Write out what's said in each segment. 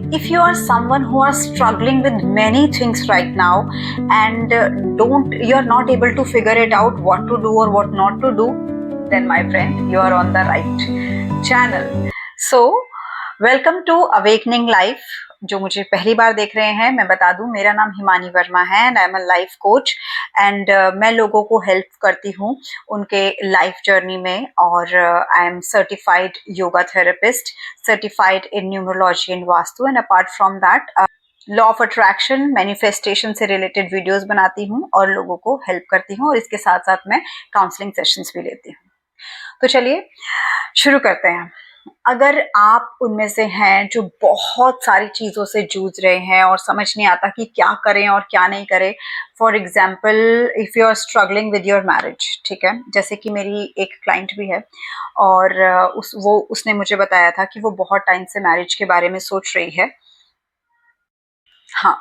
if you are someone who are struggling with many things right now and you're not able to figure it out what to do or what not to do, then my friend, you are on the right channel. So welcome to Awakening Life. जो मुझे पहली बार देख रहे हैं, मैं बता दूं, मेरा नाम हिमानी वर्मा है and I am a life coach and मैं लोगों को हेल्प करती हूँ उनके लाइफ जर्नी में, और I am certified yoga therapist, certified in numerology and vastu, and apart from that law of attraction, manifestation से रिलेटेड वीडियोस बनाती हूँ और लोगों को हेल्प करती हूँ, और इसके साथ साथ मैं काउंसलिंग सेशंस भी लेती हूँ। तो चलिए शुरू करते हैं। अगर आप उनमें से हैं जो बहुत सारी चीजों से जूझ रहे हैं और समझ नहीं आता कि क्या करें और क्या नहीं करें, for example if you are struggling with your marriage, ठीक है, जैसे कि मेरी एक क्लाइंट भी है और उसने मुझे बताया था कि वो बहुत टाइम से मैरिज के बारे में सोच रही है। हाँ,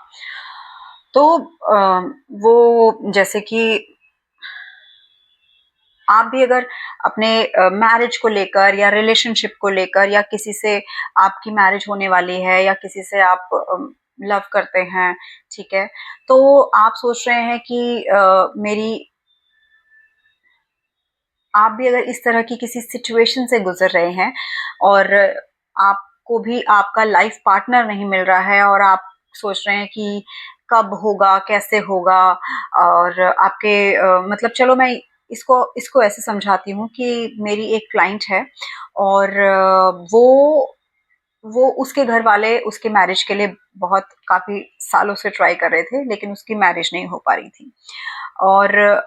तो वो जैसे कि आप भी अगर अपने मैरिज को लेकर या रिलेशनशिप को लेकर या किसी से आपकी मैरिज होने वाली है या किसी से आप लव करते हैं, ठीक है, तो आप सोच रहे हैं कि आप भी अगर इस तरह की किसी सिचुएशन से गुजर रहे हैं और आपको भी आपका लाइफ पार्टनर नहीं मिल रहा है और आप सोच रहे हैं कि कब होगा, कैसे होगा, और आपके मतलब चलो मैं इसको ऐसे समझाती हूँ कि मेरी एक क्लाइंट है और वो उसके घर वाले उसके मैरिज के लिए बहुत काफी सालों से ट्राई कर रहे थे, लेकिन उसकी मैरिज नहीं हो पा रही थी। और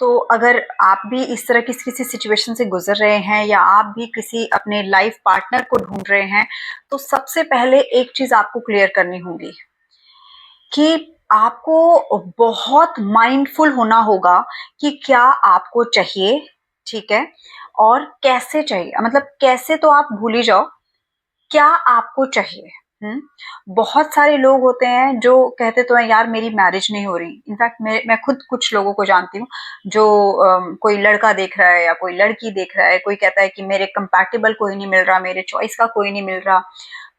तो अगर आप भी इस तरह की किसी सिचुएशन से गुजर रहे हैं या आप भी किसी अपने लाइफ पार्टनर को ढूंढ रहे हैं, तो सबसे पहले एक चीज आपको क्लियर करनी होगी कि आपको बहुत माइंडफुल होना होगा कि क्या आपको चाहिए, ठीक है, और कैसे चाहिए। मतलब कैसे तो आप भूल ही जाओ, क्या आपको चाहिए। बहुत सारे लोग होते हैं जो कहते तो हैं यार मेरी मैरिज नहीं हो रही। इनफैक्ट मैं खुद कुछ लोगों को जानती हूँ जो कोई लड़का देख रहा है या कोई लड़की देख रहा है, कोई कहता है कि मेरे कंपैटिबल कोई नहीं मिल रहा, मेरे चॉइस का कोई नहीं मिल रहा।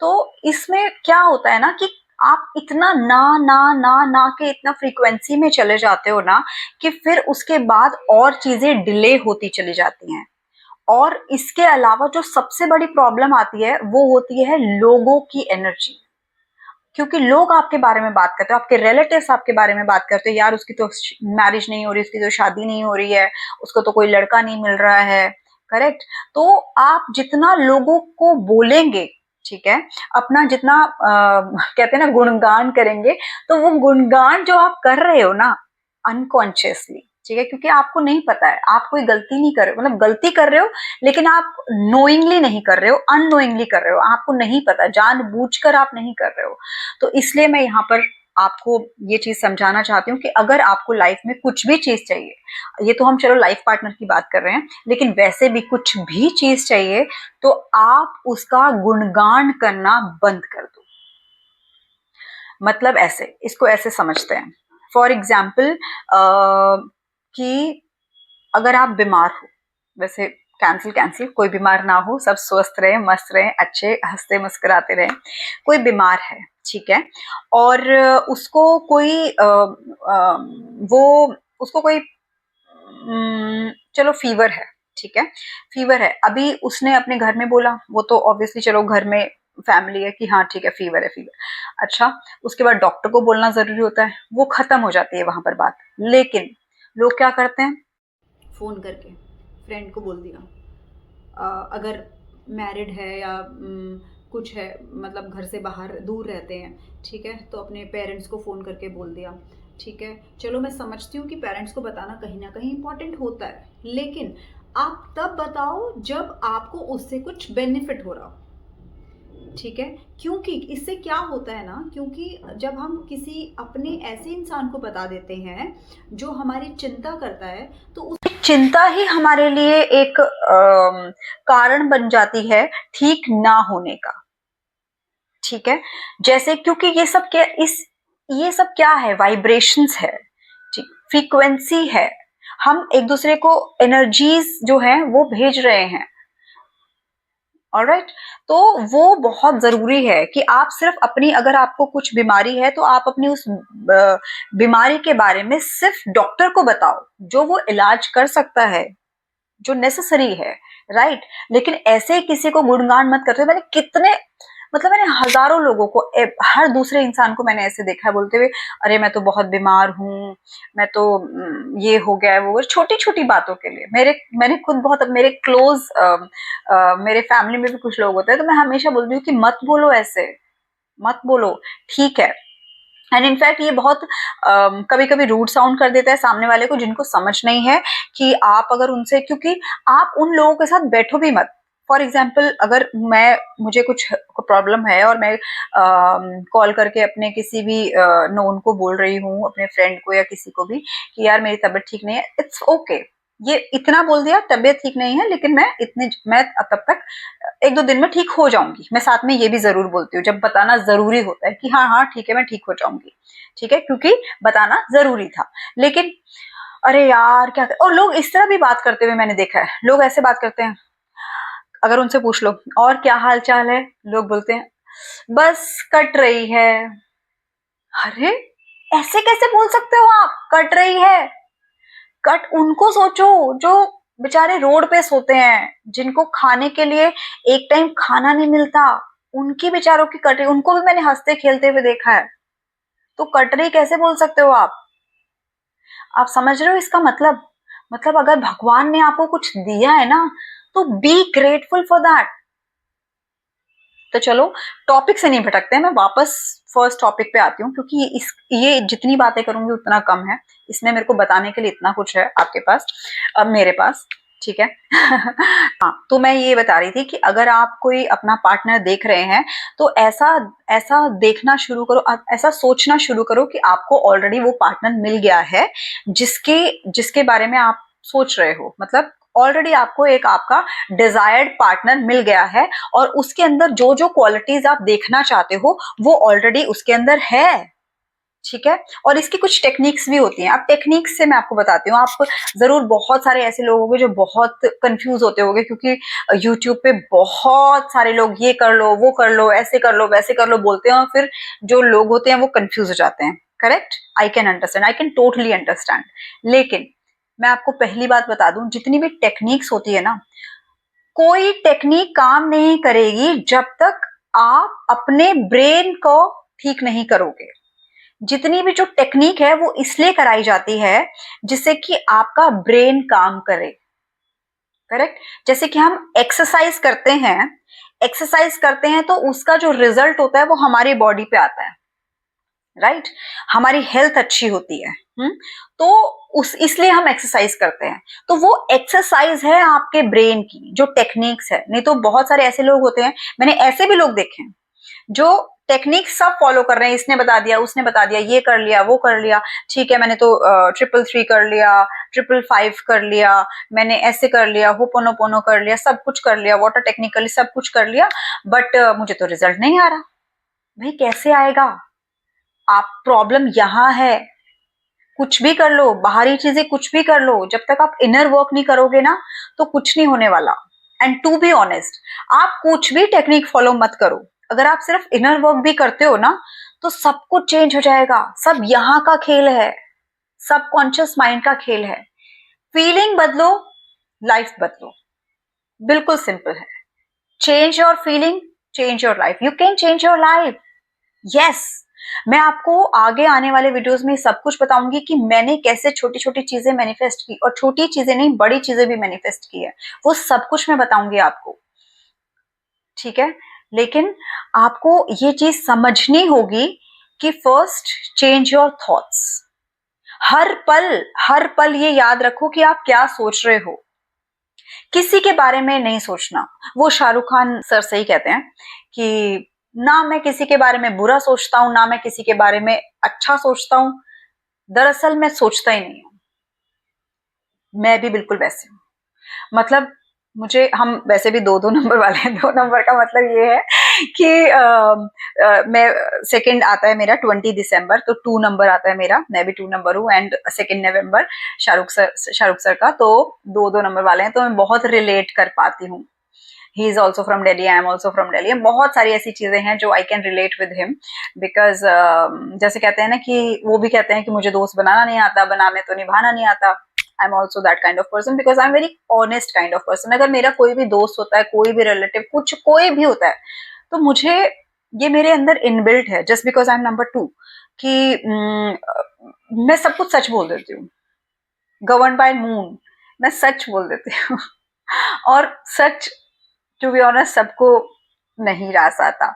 तो इसमें क्या होता है ना कि आप इतना ना ना ना ना के इतना फ्रीक्वेंसी में चले जाते हो ना कि फिर उसके बाद और चीजें डिले होती चली जाती हैं। और इसके अलावा जो सबसे बड़ी प्रॉब्लम आती है वो होती है लोगों की एनर्जी, क्योंकि लोग आपके बारे में बात करते हैं, आपके रिलेटिव्स आपके बारे में बात करते हैं, यार उसकी तो मैरिज नहीं हो रही, उसकी तो शादी नहीं हो रही है, उसको तो कोई लड़का नहीं मिल रहा है, करेक्ट। तो आप जितना लोगों को बोलेंगे, ठीक है, अपना जितना कहते हैं ना गुणगान करेंगे, तो वो गुणगान जो आप कर रहे हो ना अनकॉन्शियसली, ठीक है, क्योंकि आपको नहीं पता है, आप कोई गलती नहीं कर रहे हो, मतलब गलती कर रहे हो लेकिन आप नोइंगली नहीं कर रहे हो, अननोइंगली कर रहे हो, आपको नहीं पता, जानबूझकर आप नहीं कर रहे हो। तो इसलिए मैं यहाँ पर आपको ये चीज समझाना चाहती हूँ कि अगर आपको लाइफ में कुछ भी चीज चाहिए, ये तो हम चलो लाइफ पार्टनर की बात कर रहे हैं, लेकिन वैसे भी कुछ भी चीज चाहिए तो आप उसका गुणगान करना बंद कर दो। मतलब ऐसे, इसको ऐसे समझते हैं, फॉर एग्जाम्पल कि अगर आप बीमार हो, वैसे कैंसिल कोई बीमार ना हो, सब स्वस्थ रहे, मस्त रहे, अच्छे हंसते मुस्कुराते रहे, कोई बीमार है, ठीक है, और उसको कोई वो उसको कोई चलो फीवर है, ठीक है, फीवर है, अभी उसने अपने घर में बोला, वो तो ऑब्वियसली चलो घर में फैमिली है कि हाँ ठीक है फीवर है, फीवर, अच्छा, उसके बाद डॉक्टर को बोलना जरूरी होता है, वो खत्म हो जाती है वहां पर बात। लेकिन लोग क्या करते हैं, फोन करके फ्रेंड को बोल दिया, अगर मैरिड है या कुछ है, मतलब घर से बाहर दूर रहते हैं, ठीक है, तो अपने पेरेंट्स को फ़ोन करके बोल दिया, ठीक है, चलो मैं समझती हूँ कि पेरेंट्स को बताना कहीं ना कहीं इंपॉर्टेंट होता है, लेकिन आप तब बताओ जब आपको उससे कुछ बेनिफिट हो रहा हो, ठीक है, क्योंकि इससे क्या होता है ना, क्योंकि जब हम किसी अपने ऐसे इंसान को बता देते हैं जो हमारी चिंता करता है, तो उस चिंता ही हमारे लिए एक कारण बन जाती है ठीक ना होने का, ठीक है, जैसे क्योंकि ये सब क्या है, वाइब्रेशंस है, ठीक, फ्रीक्वेंसी है, हम एक दूसरे को एनर्जीज जो है वो भेज रहे हैं। ऑलराइट। तो वो बहुत जरूरी है कि आप सिर्फ अपनी, अगर आपको कुछ बीमारी है तो आप अपनी उस बीमारी के बारे में सिर्फ डॉक्टर को बताओ, जो वो इलाज कर सकता है, जो नेसेसरी है, राइट। लेकिन ऐसे किसी को गुणगान मत करते। मैंने कितने, मतलब मैंने हजारों लोगों को, हर दूसरे इंसान को मैंने ऐसे देखा है बोलते हुए, अरे मैं तो बहुत बीमार हूँ, मैं तो ये हो गया है, वो छोटी छोटी बातों के लिए। मैंने खुद बहुत, मेरे क्लोज मेरे फैमिली में भी कुछ लोग होते हैं, तो मैं हमेशा बोलती हूँ कि मत बोलो ऐसे, मत बोलो, ठीक है। एंड इनफैक्ट ये बहुत कभी कभी रूड साउंड कर देता है सामने वाले को, जिनको समझ नहीं है कि आप अगर उनसे, क्योंकि आप उन लोगों के साथ बैठो भी मत। फॉर एग्जाम्पल, अगर मुझे कुछ प्रॉब्लम है और मैं कॉल करके अपने किसी भी नोन को बोल रही हूँ, अपने फ्रेंड को या किसी को भी, कि यार मेरी तबीयत ठीक नहीं है, इट्स ओके। ये इतना बोल दिया, तबीयत ठीक नहीं है लेकिन मैं तब तक 1-2 दिन में ठीक हो जाऊंगी। मैं साथ में ये भी जरूर बोलती हूँ जब बताना जरूरी होता है कि हाँ हाँ ठीक है मैं ठीक हो जाऊंगी, ठीक है, क्योंकि बताना जरूरी था। लेकिन अरे यार क्या और लोग इस तरह भी बात करते हुए मैंने देखा है, लोग ऐसे बात करते हैं, अगर उनसे पूछ लो और क्या हाल चाल है, लोग बोलते हैं बस कट रही है। अरे ऐसे कैसे बोल सकते हो आप, कट रही है? कट उनको सोचो जो बेचारे रोड पे सोते हैं, जिनको खाने के लिए एक टाइम खाना नहीं मिलता, उनकी बेचारों की कट रही, उनको भी मैंने हंसते खेलते हुए देखा है। तो कट रही कैसे बोल सकते हो आप समझ रहे हो इसका मतलब अगर भगवान ने आपको कुछ दिया है ना, तो बी ग्रेटफुल फॉर दैट। तो चलो टॉपिक से नहीं भटकते हैं, मैं वापस फर्स्ट टॉपिक पे आती हूँ, क्योंकि ये जितनी बातें करूंगी उतना कम है, इसमें मेरे को बताने के लिए इतना कुछ है आपके पास, अब मेरे पास, ठीक है। हाँ, तो मैं ये बता रही थी कि अगर आप कोई अपना पार्टनर देख रहे हैं, तो ऐसा ऐसा देखना शुरू करो, ऐसा सोचना शुरू करो कि आपको ऑलरेडी वो पार्टनर मिल गया है, जिसके जिसके बारे में आप सोच रहे हो। मतलब ऑलरेडी आपको एक आपका डिजायर्ड पार्टनर मिल गया है, और उसके अंदर जो जो क्वालिटीज आप देखना चाहते हो वो ऑलरेडी उसके अंदर है, ठीक है। और इसकी कुछ टेक्निक्स भी होती हैं। अब टेक्निक्स से मैं आपको बताती हूँ। आप जरूर बहुत सारे ऐसे लोग होंगे जो बहुत कंफ्यूज होते होंगे, क्योंकि यूट्यूब पे बहुत सारे लोग ये कर लो, वो कर लो, ऐसे कर लो, वैसे कर लो बोलते हैं, और फिर जो लोग होते हैं वो कंफ्यूज हो जाते हैं। Correct, I can understand, I can totally understand. लेकिन मैं आपको पहली बात बता दूं, जितनी भी टेक्निक्स होती है ना, कोई टेक्निक काम नहीं करेगी जब तक आप अपने ब्रेन को ठीक नहीं करोगे। जितनी भी जो टेक्निक है वो इसलिए कराई जाती है जिससे कि आपका ब्रेन काम करे। करेक्ट। जैसे कि हम एक्सरसाइज करते हैं तो उसका जो रिजल्ट होता है वो हमारी बॉडी पे आता है, राइट। हमारी हेल्थ अच्छी होती है। तो उस इसलिए हम एक्सरसाइज करते हैं। तो वो एक्सरसाइज है आपके ब्रेन की, जो टेक्निक्स है। नहीं तो बहुत सारे ऐसे लोग होते हैं, मैंने ऐसे भी लोग देखे हैं जो टेक्निक सब फॉलो कर रहे हैं, इसने बता दिया, उसने बता दिया, ये कर लिया, वो कर लिया, ठीक है, मैंने तो 333 कर लिया, 555 कर लिया, मैंने ऐसे कर लिया, होपोनोपोनो कर लिया, सब कुछ कर लिया, वाटर टेक्निकली सब कुछ कर लिया, बट मुझे तो रिजल्ट नहीं आ रहा। भाई कैसे आएगा? आप प्रॉब्लम यहाँ है। कुछ भी कर लो, बाहरी चीजें कुछ भी कर लो, जब तक आप इनर वर्क नहीं करोगे ना, तो कुछ नहीं होने वाला। एंड टू बी ऑनेस्ट, आप कुछ भी टेक्निक फॉलो मत करो, अगर आप सिर्फ इनर वर्क भी करते हो ना, तो सब कुछ चेंज हो जाएगा। सब यहाँ का खेल है, सबकॉन्शियस माइंड का खेल है। फीलिंग बदलो, लाइफ बदलो, बिल्कुल सिंपल है। Change your feeling, change your life, you can change your life. Yes, मैं आपको आगे आने वाले वीडियोस में सब कुछ बताऊंगी कि मैंने कैसे छोटी छोटी चीजें मैनिफेस्ट की, और छोटी चीजें नहीं बड़ी चीजें भी मैनिफेस्ट की है, वो सब कुछ मैं बताऊंगी आपको, ठीक है। लेकिन आपको ये चीज समझनी होगी कि फर्स्ट चेंज योर थॉट्स। हर पल ये याद रखो कि आप क्या सोच रहे हो, किसी के बारे में नहीं सोचना। वो शाहरुख खान सर से ही कहते हैं कि ना मैं किसी के बारे में बुरा सोचता हूं, ना मैं किसी के बारे में अच्छा सोचता हूं, दरअसल मैं सोचता ही नहीं हूं। मैं भी बिल्कुल वैसे हूं। मतलब मुझे, हम वैसे भी दो दो नंबर वाले हैं। दो नंबर का मतलब ये है कि मैं, सेकंड आता है मेरा 20 दिसंबर, तो 2 नंबर आता है मेरा, मैं भी 2 नंबर हूँ। एंड 2 नवंबर शाहरुख सर का, तो दो दो नंबर वाले हैं, तो मैं बहुत रिलेट कर पाती हूँ। He is also from Delhi, I am also from Delhi. बहुत सारी ऐसी चीजें हैं जो I can relate with him, because जैसे कहते हैं ना कि वो भी कहते हैं कि मुझे दोस्त बनाना नहीं आता, बनाने तो निभाना नहीं आता। I am also that kind of person, because I am very honest kind of person. अगर मेरा कोई भी दोस्त होता है, कोई भी रिलेटिव, कुछ कोई भी होता है, तो मुझे ये मेरे अंदर इनबिल्ट है, just because I am number 2, कि मैं सब कुछ सच बोल देती हूँ। गवर्न बाय मून, मैं सच बोल देती हूँ। और सच टू बी ऑनेस्ट सबको नहीं रास आता,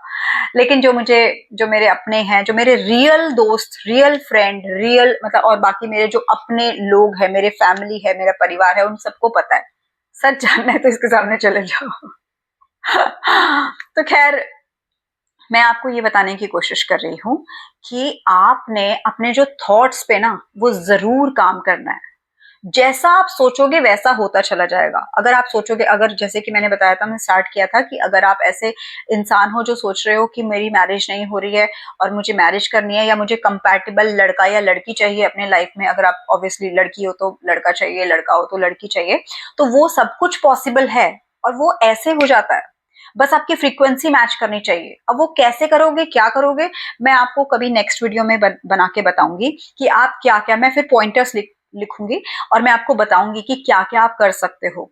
लेकिन जो मेरे अपने हैं, जो मेरे रियल दोस्त, रियल फ्रेंड, रियल मतलब, और बाकी मेरे जो अपने लोग हैं, मेरे फैमिली है, मेरा परिवार है, उन सबको पता है। सच जानना है तो इसके सामने चले जाओ। तो खैर, मैं आपको ये बताने की कोशिश कर रही हूँ कि आपने अपने जो थॉट्स पे ना, वो जरूर काम करना है। जैसा आप सोचोगे वैसा होता चला जाएगा। अगर आप सोचोगे, अगर जैसे कि मैंने बताया था, मैं स्टार्ट किया था कि अगर आप ऐसे इंसान हो जो सोच रहे हो कि मेरी मैरिज नहीं हो रही है और मुझे मैरिज करनी है, या मुझे कंपैटिबल लड़का या लड़की चाहिए अपने लाइफ में, अगर आप ऑब्वियसली लड़की हो तो लड़का चाहिए, लड़का हो तो लड़की चाहिए, तो वो सब कुछ पॉसिबल है और वो ऐसे हो जाता है। बस आपकी फ्रीक्वेंसी मैच करनी चाहिए। अब वो कैसे करोगे, क्या करोगे, मैं आपको कभी नेक्स्ट वीडियो में बना के बताऊंगी कि आप क्या क्या, मैं फिर पॉइंटर्स लिखूंगी और मैं आपको बताऊंगी कि क्या क्या आप कर सकते हो।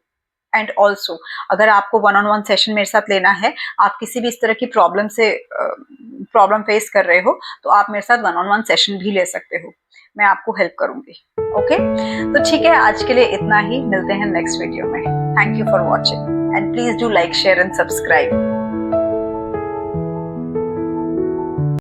एंड ऑल्सो, अगर आपको वन ऑन वन सेशन मेरे साथ लेना है, आप किसी भी इस तरह की प्रॉब्लम फेस कर रहे हो, तो आप मेरे साथ वन ऑन वन सेशन भी ले सकते हो, मैं आपको हेल्प करूंगी। ओके, तो ठीक है, आज के लिए इतना ही। मिलते हैं नेक्स्ट वीडियो में। Thank you for watching and please do like, share and subscribe.